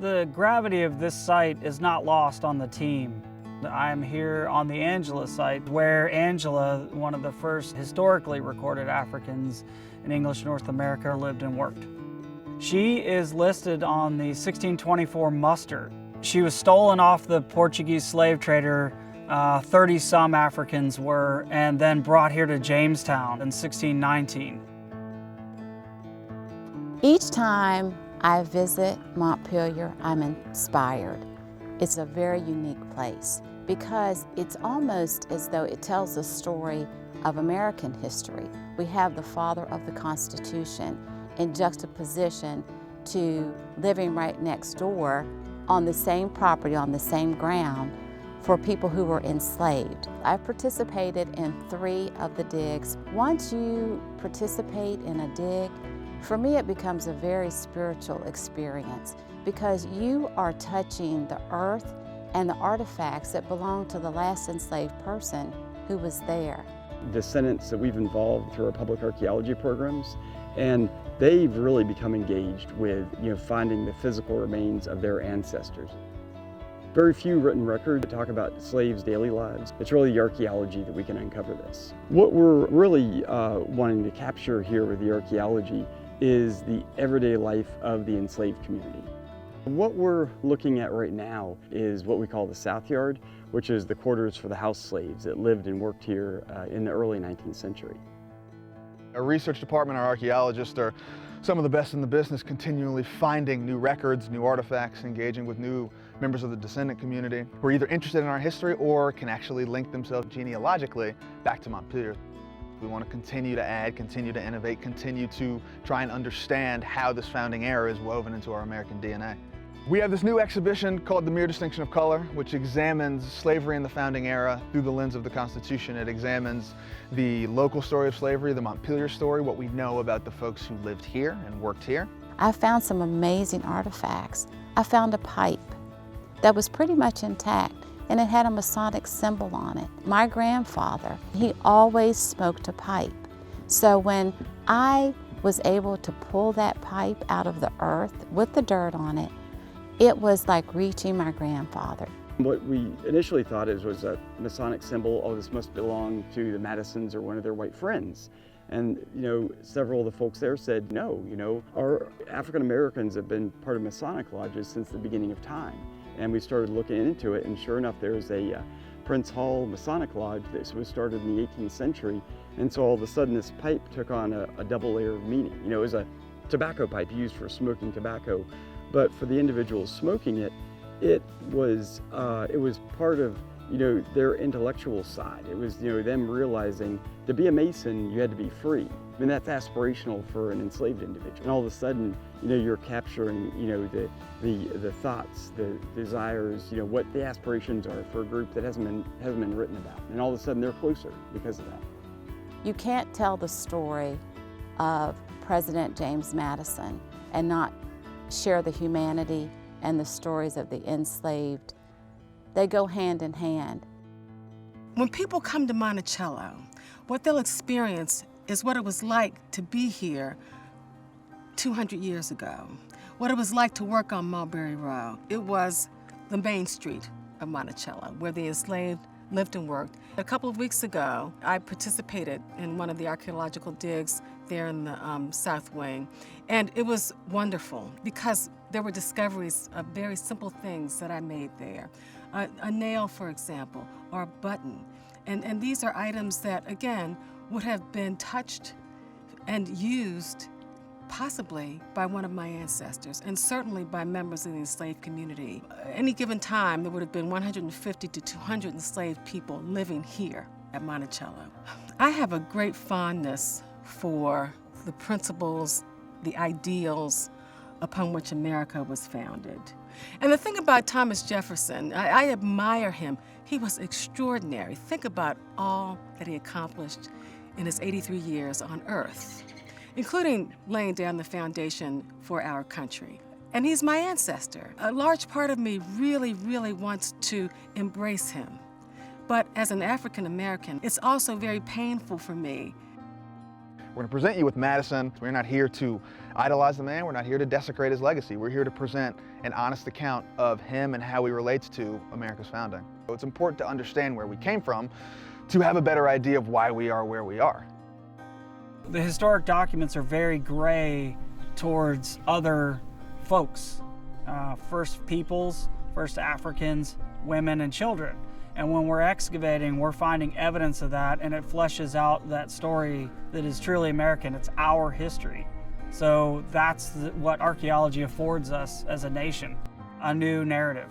The gravity of this site is not lost on the team. I'm here on the Angela site, where Angela, one of the first historically recorded Africans in English North America, lived and worked. She is listed on the 1624 muster. She was stolen off the Portuguese slave trader, 30-some Africans were, and then brought here to Jamestown in 1619. Each time I visit Montpelier, I'm inspired. It's a very unique place because it's almost as though it tells a story of American history. We have the father of the Constitution in juxtaposition to living right next door on the same property, on the same ground, for people who were enslaved. I've participated in 3 of the digs. Once you participate in a dig, for me it becomes a very spiritual experience because you are touching the earth and the artifacts that belong to the last enslaved person who was there. Descendants that we've involved through our public archaeology programs, and they've really become engaged with finding the physical remains of their ancestors. Very few written records that talk about slaves' daily lives. It's really the archaeology that we can uncover this. What we're really wanting to capture here with the archaeology is the everyday life of the enslaved community. What we're looking at right now is what we call the South Yard, which is the quarters for the house slaves that lived and worked here in the early 19th century. Our research department, our archaeologists are some of the best in the business, continually finding new records, new artifacts, engaging with new members of the descendant community who are either interested in our history or can actually link themselves genealogically back to Montpelier. We want to continue to add, continue to innovate, continue to try and understand how this founding era is woven into our American DNA. We have this new exhibition called The Mere Distinction of Color, which examines slavery in the founding era through the lens of the Constitution. It examines the local story of slavery, the Montpelier story, what we know about the folks who lived here and worked here. I found some amazing artifacts. I found a pipe that was pretty much intact, and it had a Masonic symbol on it. My grandfather, he always smoked a pipe. So when I was able to pull that pipe out of the earth with the dirt on it, it was like reaching my grandfather. What we initially thought was a Masonic symbol. Oh, this must belong to the Madisons or one of their white friends. And several of the folks there said, no, our African Americans have been part of Masonic lodges since the beginning of time. And we started looking into it, and sure enough, there's a Prince Hall Masonic Lodge that was started in the 18th century. And so all of a sudden this pipe took on a double layer of meaning. It was a tobacco pipe used for smoking tobacco. But for the individuals smoking it, it was part of their intellectual side. It was them realizing to be a Mason you had to be free. I mean, that's aspirational for an enslaved individual. And all of a sudden, you're capturing the thoughts, the desires, what the aspirations are for a group that hasn't been written about. And all of a sudden they're closer because of that. You can't tell the story of President James Madison and not share the humanity and the stories of the enslaved. They go hand in hand. When people come to Monticello, what they'll experience is what it was like to be here 200 years ago, what it was like to work on Mulberry Row. It was the main street of Monticello, where the enslaved lived and worked. A couple of weeks ago, I participated in one of the archaeological digs there in the South Wing, and it was wonderful because there were discoveries of very simple things that I made there. A nail, for example, or a button. And these are items that, again, would have been touched and used possibly by one of my ancestors, and certainly by members of the enslaved community. Any given time, there would have been 150 to 200 enslaved people living here at Monticello. I have a great fondness for the principles, the ideals upon which America was founded. And the thing about Thomas Jefferson, I admire him. He was extraordinary. Think about all that he accomplished in his 83 years on Earth, including laying down the foundation for our country. And he's my ancestor. A large part of me really, really wants to embrace him. But as an African American, it's also very painful for me. We're going to present you with Madison. We're not here to idolize the man. We're not here to desecrate his legacy. We're here to present an honest account of him and how he relates to America's founding. So it's important to understand where we came from to have a better idea of why we are where we are. The historic documents are very gray towards other folks, first peoples, first Africans, women, and children. And when we're excavating, we're finding evidence of that, and it fleshes out that story that is truly American. It's our history. So that's what archaeology affords us as a nation, a new narrative.